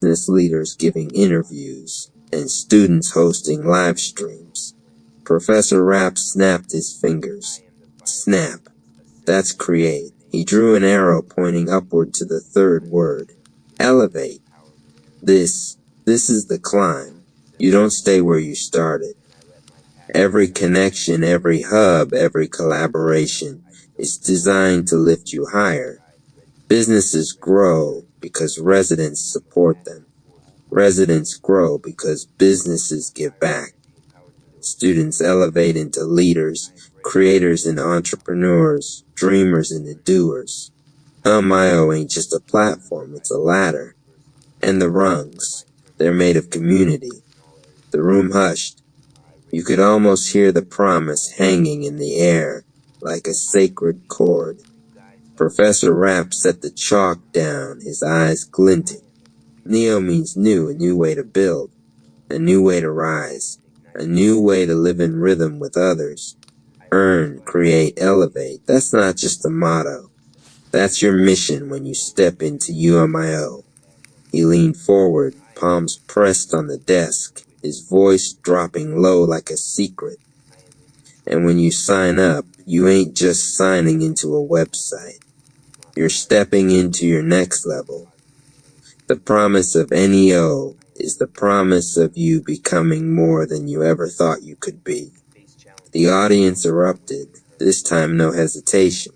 business leaders giving interviews, and students hosting live streams. Professor Rapp snapped his fingers. Snap. That's create. He drew an arrow pointing upward to the third word. Elevate. This is the climb. You don't stay where you started. Every connection, every hub, every collaboration is designed to lift you higher. Businesses grow because residents support them. Residents grow because businesses give back. Students elevate into leaders, creators into entrepreneurs, dreamers into doers. IO ain't just a platform, it's a ladder. And the rungs, they're made of community. The room hushed. You could almost hear the promise hanging in the air like a sacred chord. Professor Rapp set the chalk down, his eyes glinting. Neo means new, a new way to build, a new way to rise, a new way to live in rhythm with others. Earn, create, elevate. That's not just a motto. That's your mission when you step into UMIO. He leaned forward, palms pressed on the desk, his voice dropping low like a secret. And when you sign up, you ain't just signing into a website. You're stepping into your next level. The promise of NEO is the promise of you becoming more than you ever thought you could be. The audience erupted, this time no hesitation.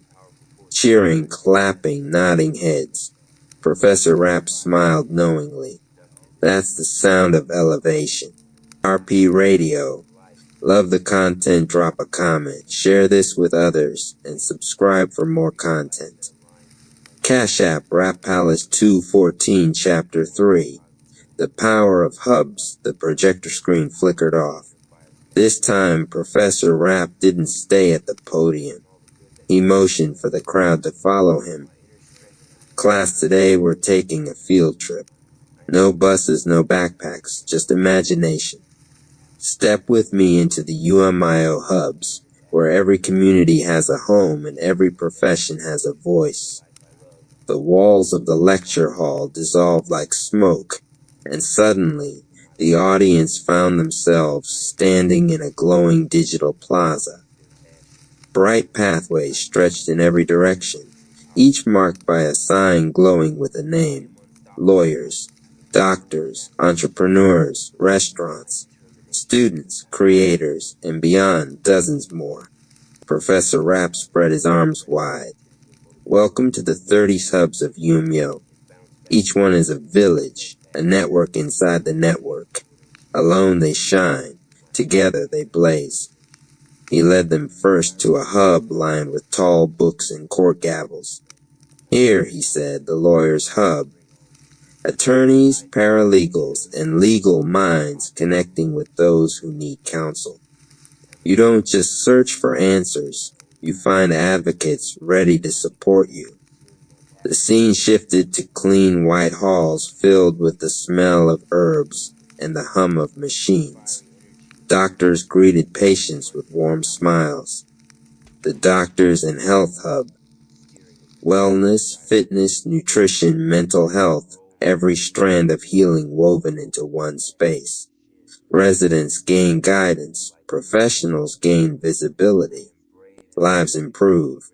Cheering, clapping, nodding heads. Professor Rapp smiled knowingly. That's the sound of elevation. RP Radio. Love the content, drop a comment, share this with others, and subscribe for more content. Cash App, Rap Palace 214, Chapter 3. The power of hubs. The projector screen flickered off. This time, Professor Rapp didn't stay at the podium. He motioned for the crowd to follow him. Class, today we're taking a field trip. No buses, no backpacks, just imagination. Step with me into the UMIO hubs, where every community has a home and every profession has a voice. The walls of the lecture hall dissolved like smoke, and suddenly the audience found themselves standing in a glowing digital plaza. Bright pathways stretched in every direction, each marked by a sign glowing with a name. Lawyers, doctors, entrepreneurs, restaurants, students, creators, and beyond dozens more. Professor Rapp spread his arms wide. Welcome to the 30 hubs of UMIO. Each one is a village, a network inside the network. Alone they shine, together they blaze. He led them first to a hub lined with tall books and court gavels. Here, he said, the lawyer's hub. Attorneys, paralegals, and legal minds connecting with those who need counsel. You don't just search for answers, you find advocates ready to support you. The scene shifted to clean white halls filled with the smell of herbs and the hum of machines. Doctors greeted patients with warm smiles. The Doctors and Health Hub. Wellness, fitness, nutrition, mental health, every strand of healing woven into one space. Residents gain guidance, professionals gain visibility. Lives improve.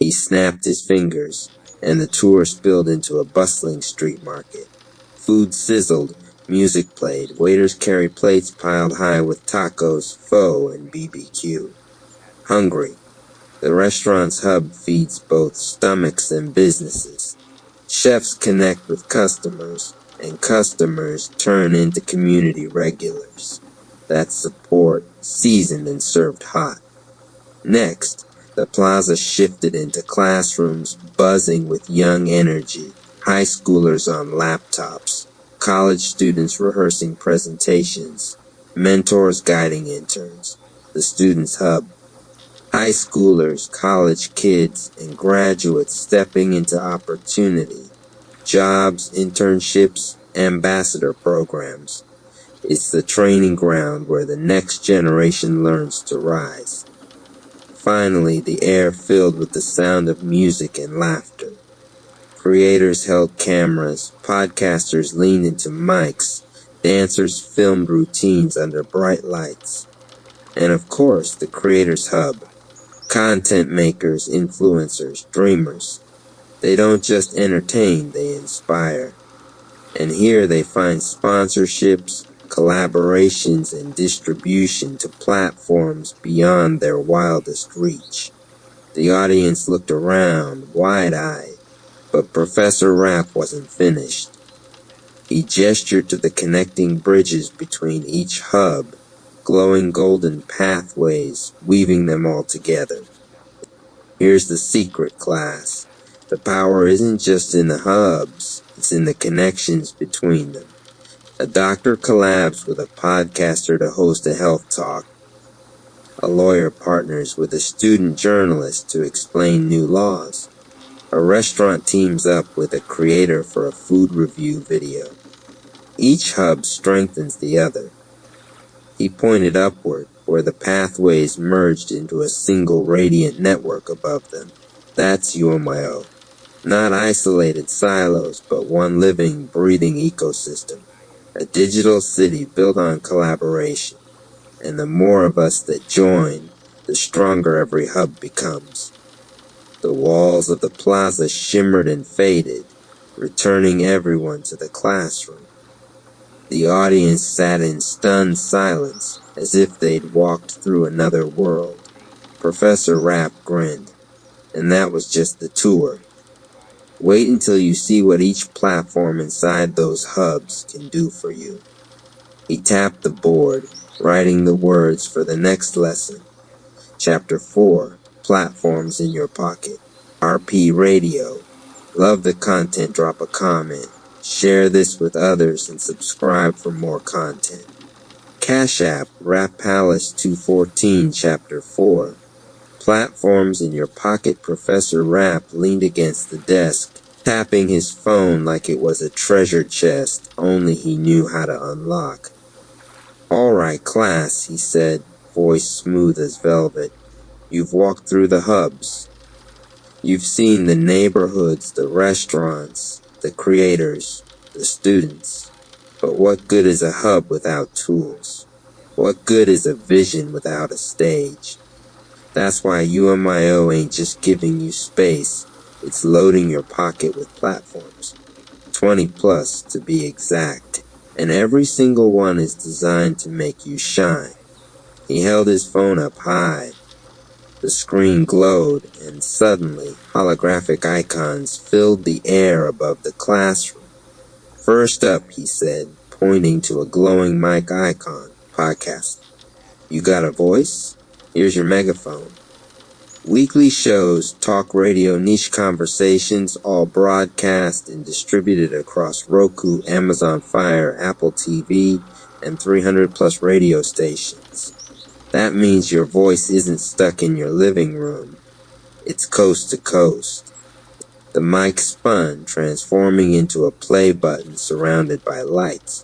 He snapped his fingers, and the tour spilled into a bustling street market. Food sizzled, music played, waiters carried plates piled high with tacos, pho, and BBQ. Hungry. The restaurant's hub feeds both stomachs and businesses. Chefs connect with customers, and customers turn into community regulars. That's support, seasoned and served hot. Next, the plaza shifted into classrooms buzzing with young energy, high schoolers on laptops, college students rehearsing presentations, mentors guiding interns, the students' hub. High schoolers, college kids, and graduates stepping into opportunity, jobs, internships, ambassador programs. It's the training ground where the next generation learns to rise. Finally, the air filled with the sound of music and laughter. Creators held cameras, podcasters leaned into mics, dancers filmed routines under bright lights. And of course, the Creators Hub. Content makers, influencers, dreamers. They don't just entertain, they inspire. And here they find sponsorships, collaborations, and distribution to platforms beyond their wildest reach. The audience looked around, wide-eyed, but Professor Rapp wasn't finished. He gestured to the connecting bridges between each hub, glowing golden pathways, weaving them all together. Here's the secret, class. The power isn't just in the hubs, it's in the connections between them. A doctor collabs with a podcaster to host a health talk. A lawyer partners with a student journalist to explain new laws. A restaurant teams up with a creator for a food review video. Each hub strengthens the other. He pointed upward, where the pathways merged into a single radiant network above them. That's UMIO. Not isolated silos, but one living, breathing ecosystem. A digital city built on collaboration. And the more of us that join, the stronger every hub becomes. The walls of the plaza shimmered and faded, returning everyone to the classroom. The audience sat in stunned silence, as if they'd walked through another world. Professor Rapp grinned. And that was just the tour. Wait until you see what each platform inside those hubs can do for you. He tapped the board, writing the words for the next lesson. Chapter 4, Platforms in Your Pocket. RP Radio. Love the content, drop a comment. Share this with others and subscribe for more content. Cash App, Rap Palace 214, Chapter 4. Platforms in Your Pocket. Professor Rapp leaned against the desk, tapping his phone like it was a treasure chest only he knew how to unlock. All right, class, he said, voice smooth as velvet. You've walked through the hubs. You've seen the neighborhoods, the restaurants, the creators, the students. But what good is a hub without tools? What good is a vision without a stage? That's why UMIO ain't just giving you space, it's loading your pocket with platforms. 20 plus to be exact. And every single one is designed to make you shine. He held his phone up high. The screen glowed, and suddenly holographic icons filled the air above the classroom. First up, he said, pointing to a glowing mic icon, podcast. You got a voice? Here's your megaphone. Weekly shows, talk radio, niche conversations, all broadcast and distributed across Roku, Amazon Fire, Apple TV, and 300 plus radio stations. That means your voice isn't stuck in your living room. It's coast to coast. The mic spun, transforming into a play button surrounded by lights.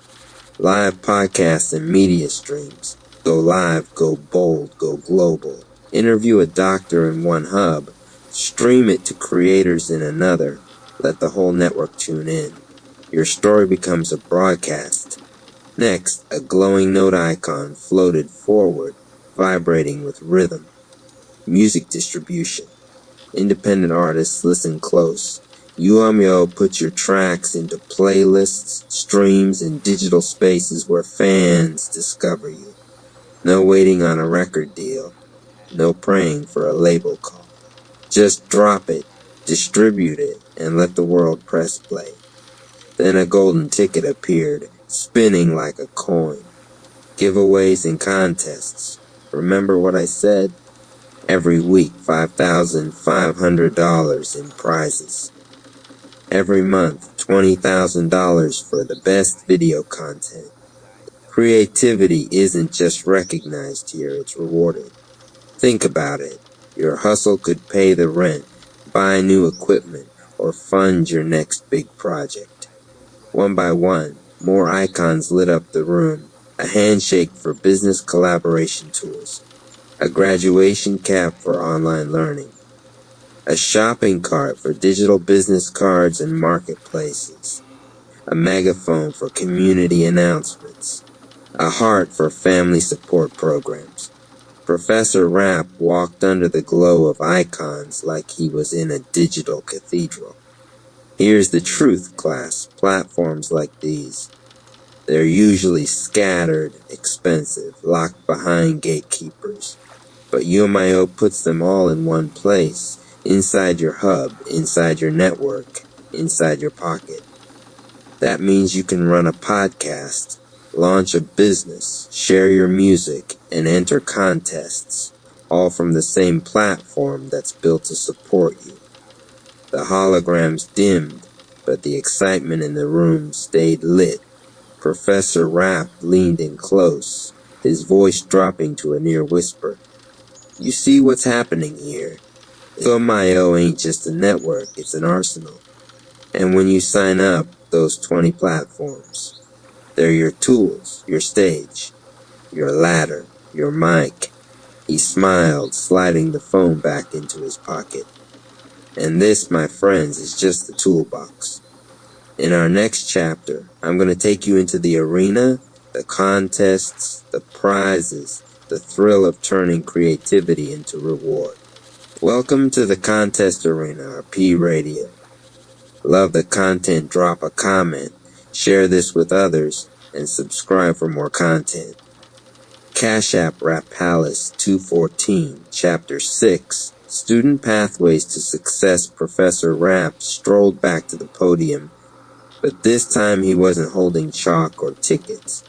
Live podcasts and media streams. Go live, go bold, go global. Interview a doctor in one hub. Stream it to creators in another. Let the whole network tune in. Your story becomes a broadcast. Next, a glowing note icon floated forward, vibrating with rhythm. Music distribution. Independent artists, listen close. UMIO puts your tracks into playlists, streams, and digital spaces where fans discover you. No waiting on a record deal. No praying for a label call. Just drop it, distribute it, and let the world press play. Then a golden ticket appeared, spinning like a coin. Giveaways and contests. Remember what I said? Every week, $5,500 in prizes. Every month, $20,000 for the best video content. Creativity isn't just recognized here, it's rewarded. Think about it. Your hustle could pay the rent, buy new equipment, or fund your next big project. One by one, more icons lit up the room. A handshake for business collaboration tools. A graduation cap for online learning. a shopping cart for digital business cards and marketplaces, a megaphone for community announcements, a heart for family support programs. Professor Rapp walked under the glow of icons like he was in a digital cathedral. Here's the truth, class. Platforms like these, they're usually scattered, expensive, locked behind gatekeepers. But UMIO puts them all in one place, inside your hub, inside your network, inside your pocket. That means you can run a podcast, launch a business, share your music, and enter contests, all from the same platform that's built to support you. The holograms dimmed, but the excitement in the room stayed lit. Professor Rapp leaned in close, his voice dropping to a near whisper. You see what's happening here? UMIO ain't just a network, it's an arsenal. And when you sign up, those 20 platforms, they're your tools, your stage, your ladder, your mic. He smiled, sliding the phone back into his pocket. And this, my friends, is just the toolbox. In our next chapter, I'm going to take you into the arena, the contests, the prizes, the thrill of turning creativity into reward. Welcome to the contest arena, or P Radio. Love the content, drop a comment, share this with others, and subscribe for more content. Cash App Rap Palace 214, Chapter 6, Student Pathways to Success. Professor Rapp strolled back to the podium, but this time he wasn't holding chalk or tickets.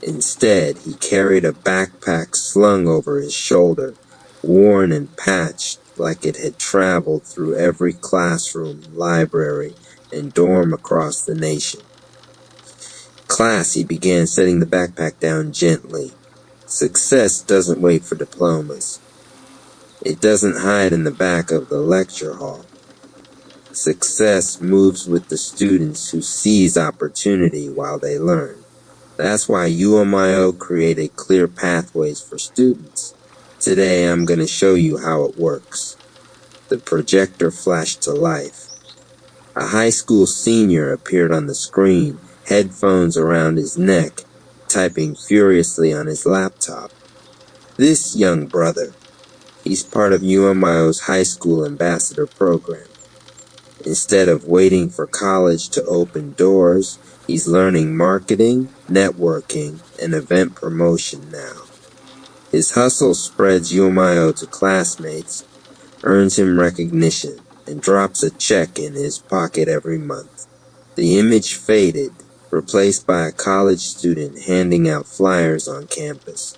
Instead, he carried a backpack slung over his shoulder, worn and patched like it had traveled through every classroom, library, and dorm across the nation. Class, he began, setting the backpack down gently. Success doesn't wait for diplomas. It doesn't hide in the back of the lecture hall. Success moves with the students who seize opportunity while they learn. That's why UMIO created clear pathways for students. Today I'm going to show you how it works. The projector flashed to life. A high school senior appeared on the screen, headphones around his neck, typing furiously on his laptop. This young brother, he's part of UMIO's high school ambassador program. Instead of waiting for college to open doors, he's learning marketing, networking, and event promotion now. His hustle spreads UMIO to classmates, earns him recognition, and drops a check in his pocket every month. The image faded, replaced by a college student handing out flyers on campus.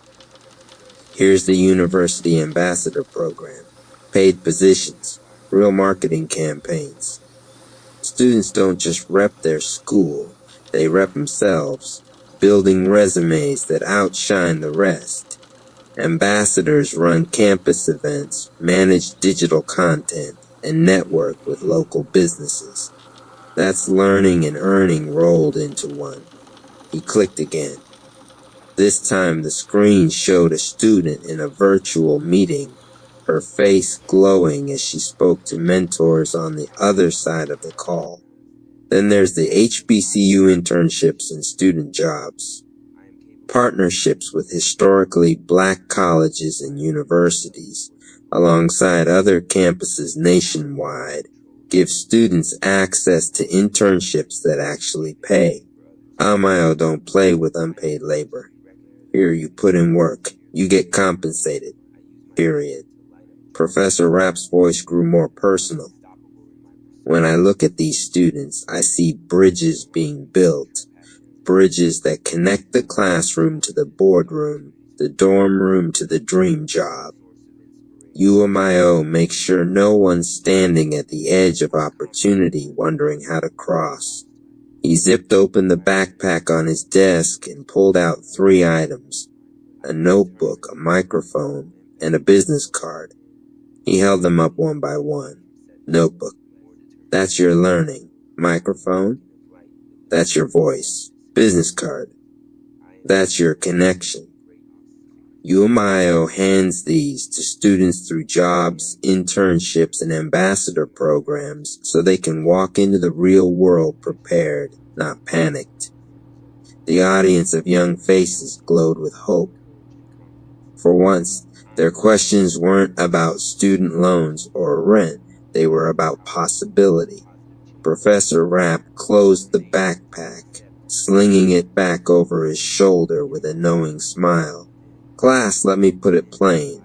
Here's the University Ambassador Program. Paid positions, real marketing campaigns. Students don't just rep their school, they rep themselves, building resumes that outshine the rest. Ambassadors run campus events, manage digital content, and network with local businesses. That's learning and earning rolled into one. He clicked again. This time the screen showed a student in a virtual meeting, her face glowing as she spoke to mentors on the other side of the call. Then there's the HBCU internships and student jobs. Partnerships with historically black colleges and universities, alongside other campuses nationwide, give students access to internships that actually pay. UMIO don't play with unpaid labor. Here you put in work, you get compensated. Period. Professor Rapp's voice grew more personal. When I look at these students, I see bridges being built. Bridges that connect the classroom to the boardroom, the dorm room to the dream job. UMIO makes sure no one's standing at the edge of opportunity wondering how to cross. He zipped open the backpack on his desk and pulled out 3 items: a notebook, a microphone, and a business card. He held them up one by one. Notebook. That's your learning. Microphone. That's your voice. Business card. That's your connection. UMIO hands these to students through jobs, internships, and ambassador programs so they can walk into the real world prepared, not panicked. The audience of young faces glowed with hope. For once, their questions weren't about student loans or rent, they were about possibility. Professor Rapp closed the backpack, slinging it back over his shoulder with a knowing smile. Class, let me put it plain.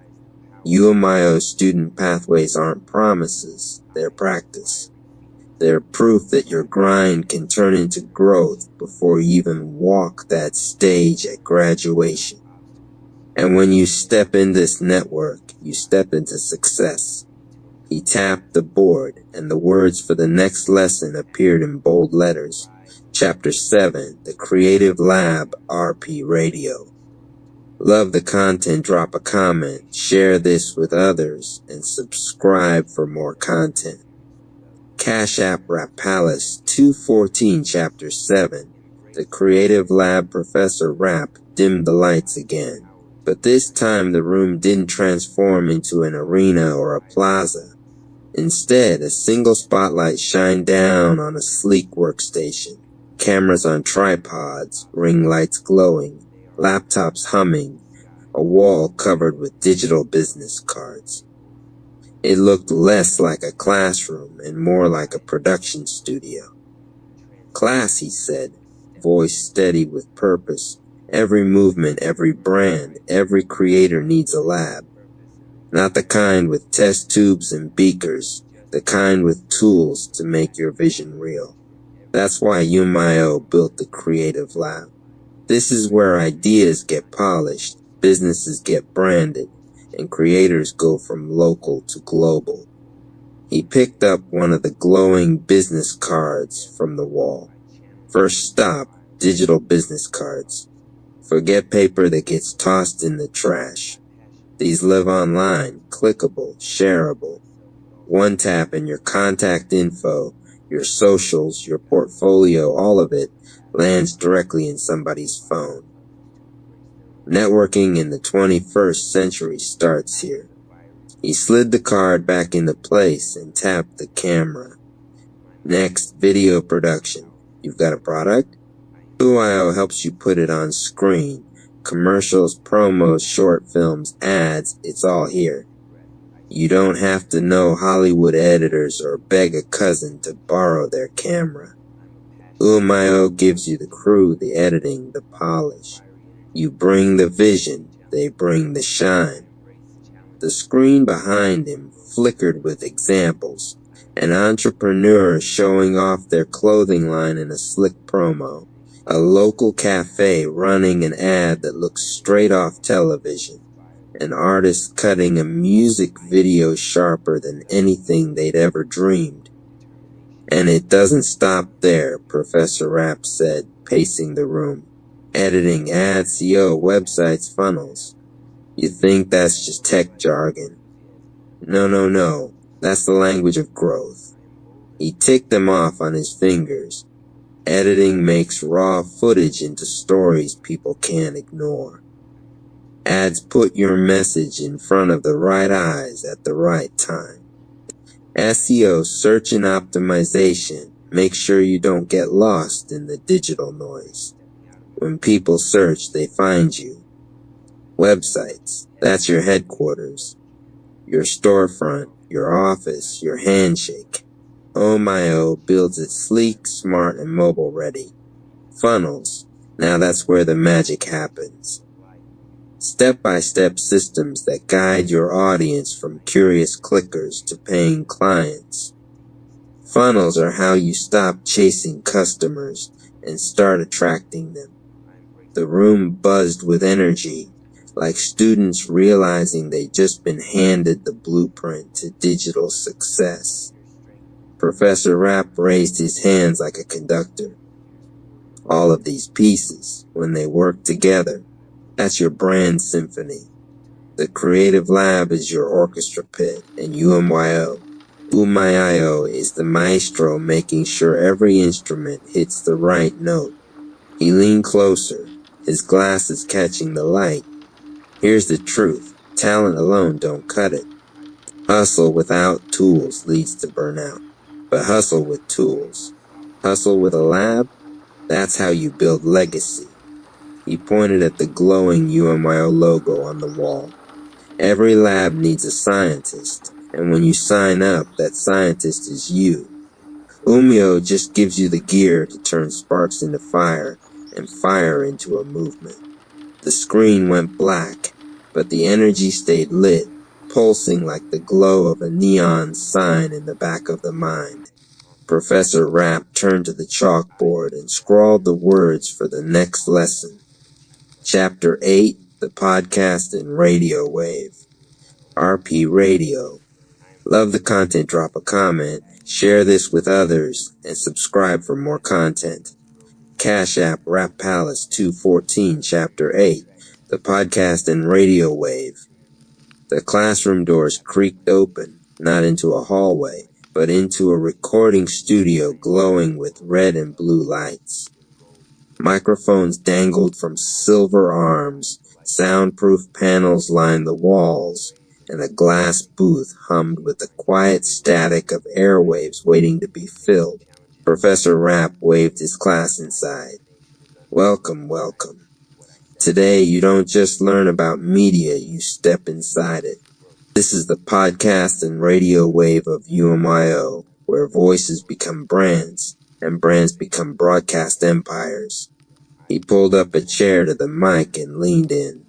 UMIO student pathways aren't promises, they're practice. They're proof that your grind can turn into growth before you even walk that stage at graduation. And when you step in this network, you step into success. He tapped the board, and the words for the next lesson appeared in bold letters. Chapter 7, The Creative Lab RP Radio. Love the content, drop a comment, share this with others, and subscribe for more content. Cash App Rapalis 214 Chapter 7, The Creative Lab Professor Rapp dimmed the lights again. But this time the room didn't transform into an arena or a plaza. Instead, a single spotlight shined down on a sleek workstation. Cameras on tripods, ring lights glowing, laptops humming, a wall covered with digital business cards. It looked less like a classroom and more like a production studio. Class, he said, voice steady with purpose. Every movement, every brand, every creator needs a lab. Not the kind with test tubes and beakers, the kind with tools to make your vision real. That's why UMIO built the Creative Lab. This is where ideas get polished, businesses get branded, and creators go from local to global. He picked up one of the glowing business cards from the wall. First stop, digital business cards. Forget paper that gets tossed in the trash. These live online, clickable, shareable. One tap and your contact info, your socials, your portfolio, all of it lands directly in somebody's phone. Networking in the 21st century starts here. He slid the card back into place and tapped the camera. Next, video production. You've got a product? UIO helps you put it on screen. Commercials, promos, short films, ads, it's all here. You don't have to know Hollywood editors or beg a cousin to borrow their camera. UMIO gives you the crew, the editing, the polish. You bring the vision, they bring the shine. The screen behind him flickered with examples. An entrepreneur showing off their clothing line in a slick promo. A local cafe running an ad that looks straight off television. An artist cutting a music video sharper than anything they'd ever dreamed. And it doesn't stop there, Professor Rapp said, pacing the room. Editing, ads, SEO, websites, funnels. You think that's just tech jargon. No. That's the language of growth. He ticked them off on his fingers. Editing makes raw footage into stories people can't ignore. Ads put your message in front of the right eyes at the right time. SEO, search and optimization, make sure you don't get lost in the digital noise. When people search, they find you. Websites, that's your headquarters. Your storefront, your office, your handshake. UMIO builds it sleek, smart, and mobile ready. Funnels, now that's where the magic happens. Step-by-step systems that guide your audience from curious clickers to paying clients. Funnels are how you stop chasing customers and start attracting them. The room buzzed with energy, like students realizing they'd just been handed the blueprint to digital success. Professor Rapp raised his hands like a conductor. All of these pieces, when they work together, that's your brand symphony. The Creative Lab is your orchestra pit, and UMIO is the maestro making sure every instrument hits the right note. He leaned closer, his glasses catching the light. Here's the truth. Talent alone don't cut it. Hustle without tools leads to burnout. But hustle with tools. Hustle with a lab? That's how you build legacy. He pointed at the glowing UMYO logo on the wall. Every lab needs a scientist, and when you sign up, that scientist is you. Umio just gives you the gear to turn sparks into fire, and fire into a movement. The screen went black, but the energy stayed lit, pulsing like the glow of a neon sign in the back of the mind. Professor Rapp turned to the chalkboard and scrawled the words for the next lesson. Chapter 8, The Podcast and Radio Wave. RP Radio. Love the content, drop a comment, share this with others, and subscribe for more content. Cash App Rap Palace 214 Chapter 8, The Podcast and Radio Wave. The classroom doors creaked open, not into a hallway, but into a recording studio glowing with red and blue lights. Microphones dangled from silver arms, soundproof panels lined the walls, and a glass booth hummed with the quiet static of airwaves waiting to be filled. Professor Rapp waved his class inside. Welcome, welcome. Today you don't just learn about media, you step inside it. This is the podcast and radio wave of UMIO, where voices become brands, and brands become broadcast empires. He pulled up a chair to the mic and leaned in.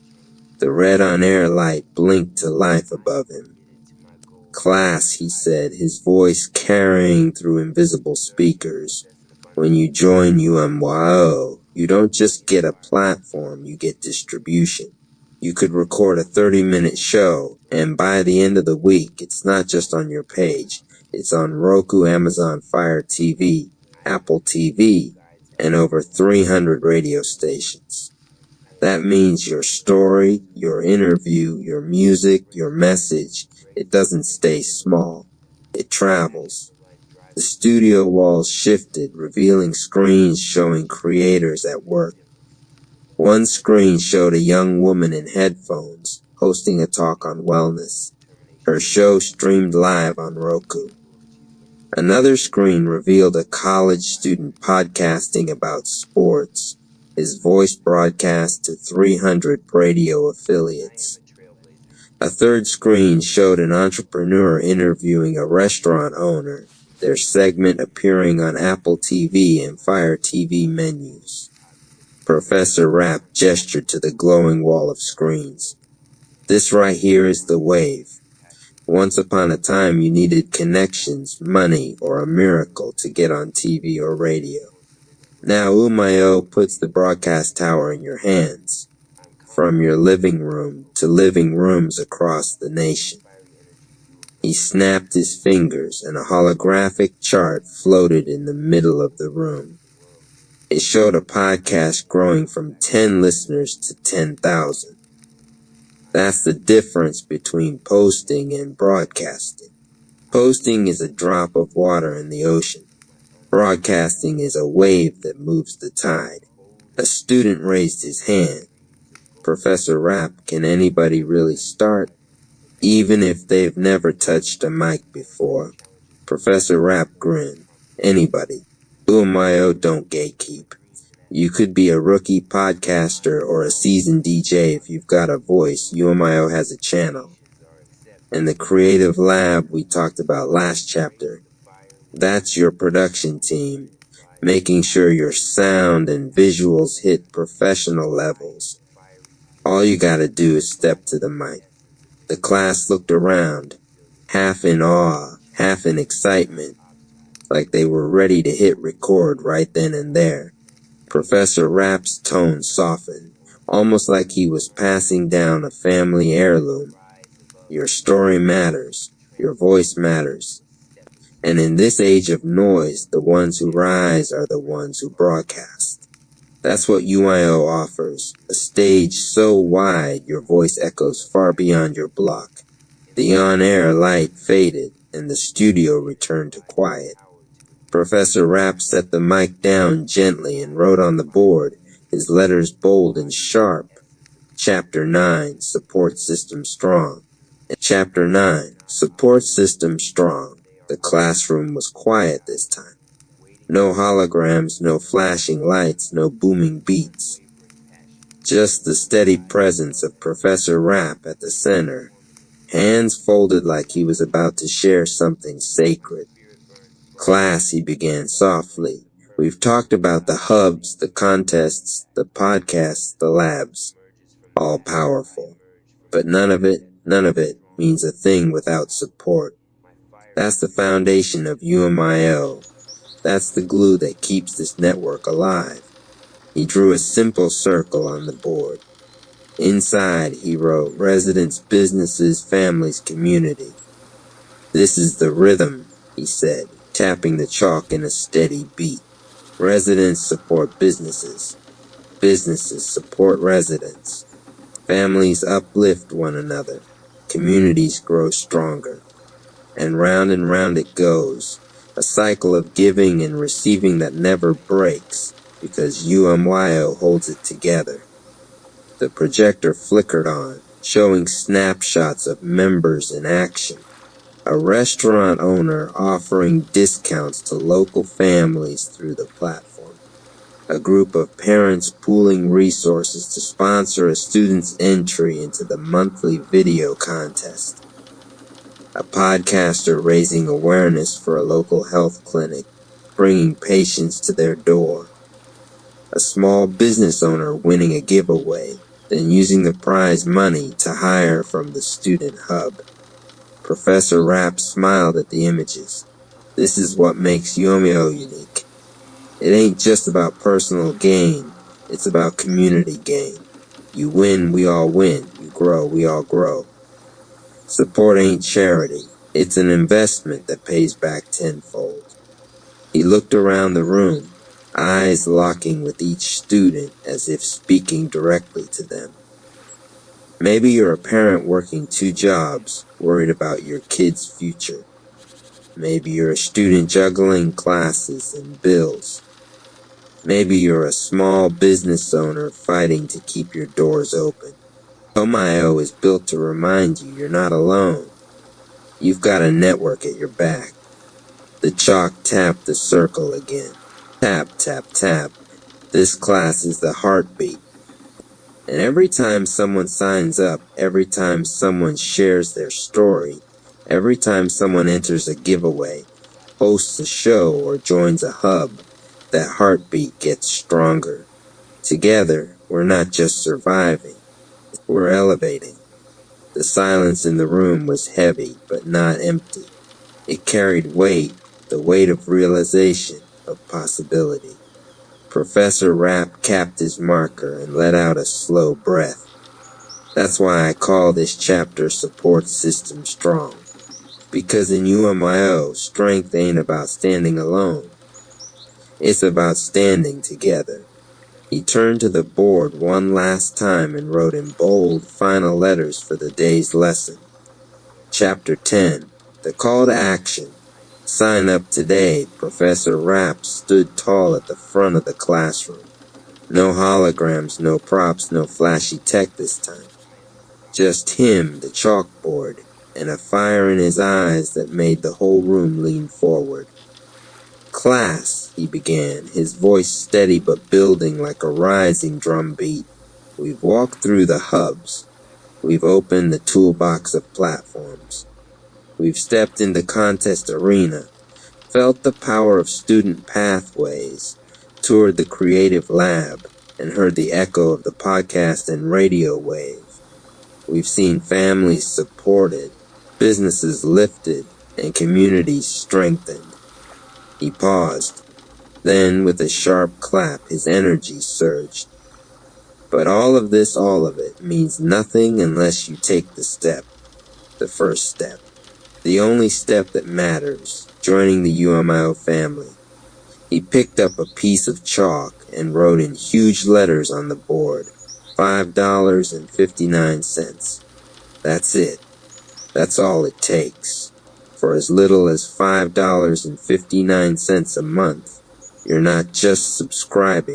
The red on-air light blinked to life above him. Class, he said, his voice carrying through invisible speakers. When you join UMYO, you don't just get a platform, you get distribution. You could record a 30-minute show, and by the end of the week, it's not just on your page. It's on Roku, Amazon Fire TV, Apple TV, and over 300 radio stations. That means your story, your interview, your music, your message, it doesn't stay small. It travels. The studio walls shifted, revealing screens showing creators at work. One screen showed a young woman in headphones, hosting a talk on wellness. Her show streamed live on Roku. Another screen revealed a college student podcasting about sports, his voice broadcast to 300 radio affiliates. A third screen showed an entrepreneur interviewing a restaurant owner, their segment appearing on Apple TV and Fire TV menus. Professor Rapp gestured to the glowing wall of screens. This right here is the wave. Once upon a time you needed connections, money, or a miracle to get on TV or radio. Now UMIO puts the broadcast tower in your hands, from your living room to living rooms across the nation. He snapped his fingers and a holographic chart floated in the middle of the room. It showed a podcast growing from 10 listeners to 10,000. That's the difference between posting and broadcasting. Posting is a drop of water in the ocean. Broadcasting is a wave that moves the tide. A student raised his hand. Professor Rapp, can anybody really start? Even if they've never touched a mic before. Professor Rapp grinned. Anybody. UMIO don't gatekeep. You could be a rookie podcaster or a seasoned DJ if you've got a voice. UMIO has a channel. And the creative lab we talked about last chapter, that's your production team, making sure your sound and visuals hit professional levels. All you gotta do is step to the mic. The class looked around, half in awe, half in excitement, like they were ready to hit record right then and there. Professor Rapp's tone softened, almost like he was passing down a family heirloom. Your story matters. Your voice matters. And in this age of noise, the ones who rise are the ones who broadcast. That's what UIO offers, a stage so wide your voice echoes far beyond your block. The on-air light faded, and the studio returned to quiet. Professor Rapp set the mic down gently and wrote on the board, his letters bold and sharp. Chapter 9, Support System Strong. Chapter 9, Support System Strong. The classroom was quiet this time. No holograms, no flashing lights, no booming beats. Just the steady presence of Professor Rapp at the center, hands folded like he was about to share something sacred. Class, he began softly. We've talked about the hubs, the contests, the podcasts, the labs. All powerful. But none of it means a thing without support. That's the foundation of UMIO. That's the glue that keeps this network alive. He drew a simple circle on the board. Inside, he wrote residents, businesses, families, community. This is the rhythm, he said, tapping the chalk in a steady beat. Residents support businesses. Businesses support residents. Families uplift one another. Communities grow stronger. And round it goes. A cycle of giving and receiving that never breaks, because UMYO holds it together. The projector flickered on, showing snapshots of members in action. A restaurant owner offering discounts to local families through the platform. A group of parents pooling resources to sponsor a student's entry into the monthly video contest. A podcaster raising awareness for a local health clinic, bringing patients to their door. A small business owner winning a giveaway, then using the prize money to hire from the student hub. Professor Rapp smiled at the images. This is what makes Yomio unique. It ain't just about personal gain, it's about community gain. You win, we all win. You grow, we all grow. Support ain't charity. It's an investment that pays back tenfold. He looked around the room, eyes locking with each student as if speaking directly to them. Maybe you're a parent working 2 jobs, worried about your kid's future. Maybe you're a student juggling classes and bills. Maybe you're a small business owner fighting to keep your doors open. Omio is built to remind you you're not alone. You've got a network at your back. The chalk tapped the circle again. Tap, tap, tap. This class is the heartbeat. And every time someone signs up, every time someone shares their story, every time someone enters a giveaway, hosts a show, or joins a hub, that heartbeat gets stronger. Together, we're not just surviving, we're elevating. The silence in the room was heavy, but not empty. It carried weight, the weight of realization, of possibility. Professor Rapp capped his marker and let out a slow breath. That's why I call this chapter Support System Strong. Because in UMIO, strength ain't about standing alone. It's about standing together. He turned to the board one last time and wrote in bold final letters for the day's lesson. Chapter 10, The Call to Action. Sign up today. Professor Rapp stood tall at the front of the classroom. No holograms, no props, no flashy tech this time. Just him, the chalkboard, and a fire in his eyes that made the whole room lean forward. Class, he began, his voice steady but building like a rising drum beat. We've walked through the hubs. We've opened the toolbox of platforms. We've stepped in the contest arena, felt the power of student pathways, toured the creative lab, and heard the echo of the podcast and radio wave. We've seen families supported, businesses lifted, and communities strengthened. He paused. Then, with a sharp clap, his energy surged. But all of it, means nothing unless you take the step. The first step. The only step that matters, joining the UMIO family. He picked up a piece of chalk and wrote in huge letters on the board, $5.59. That's it. That's all it takes. For as little as $5.59 a month, you're not just subscribing.